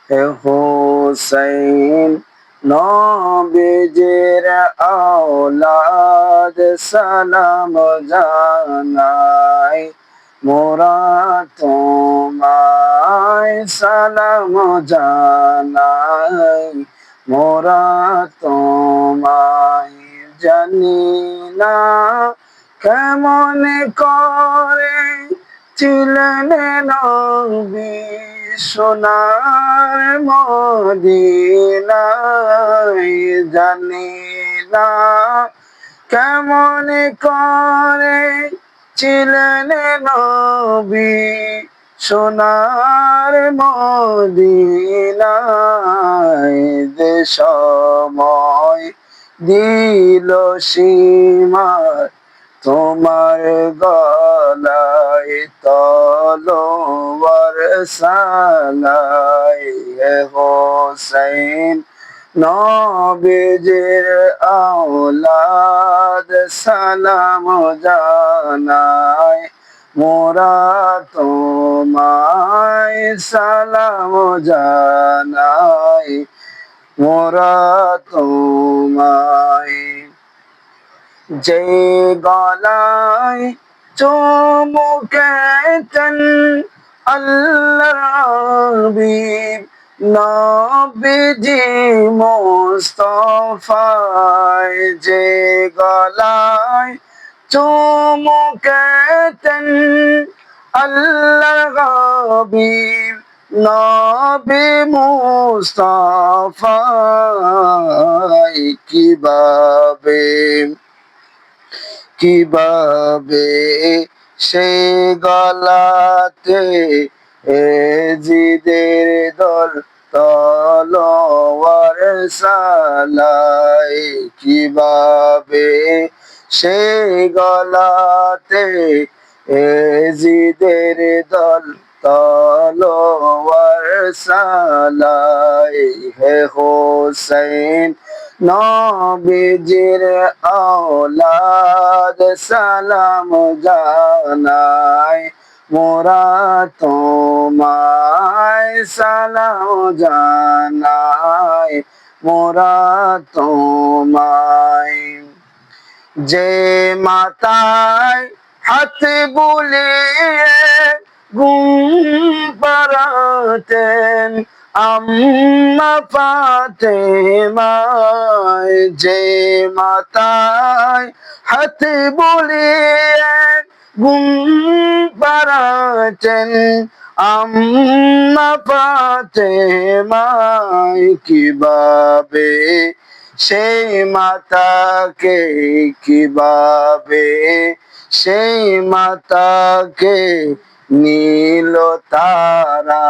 হে হোসেন নবীজির আওলাদ সালাম জানাই মোরা তোমায় সালাম জানাই মোরা তোমায় জানি না কেমন করে ছিলেন নবী সোনার মদিনায় জানি না কেমন করে ছিলেন নবী সোনার মদিনায় যে সময় দিল সীমার তোমার গলায় তলোয়ার সালাই হে হোসেন নবীজির আওলাদ সালাম জানাই মোরা তোমায় সালাম জানাই মোরা তোমায় যে গলায় চুমুকেছেন আল্লাহর হাবিব নবীজি মুস্তাফায় যে গলায় চুমুকেছেন আল্লাহর হাবিব নবী মুস্তাফায় কিভাবে সেই গলাতে জিদের দল তলোয়ার সালাই কিভাবে সেই গলাতে জিদের দল তলোয়ার সালাই হে হোসেন নবীজির আওলাদ সালাম জানাই মোরা তোমায় সালাম জানাই মোরা তোমায় যে মাতায় হাত বুলিয়ে ঘুম পাড়াতেন আম্মা ফাতেমায় যে মাতায় হাত বুলিয়ে ঘুম পাড়াতেন আম্মা ফাতেমায় কিভাবে সেই মাতাকে কিভাবে সেই মাতাকে নীল তারা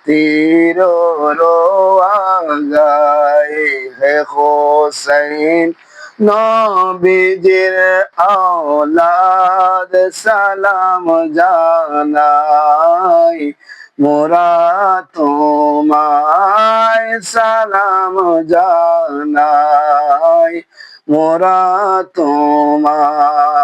তীর রোয়াগায় হে হোসেন নবীজির আওলাদ সালাম জানাই মোরা তোমায় সালাম জানাই মোরা তোমায়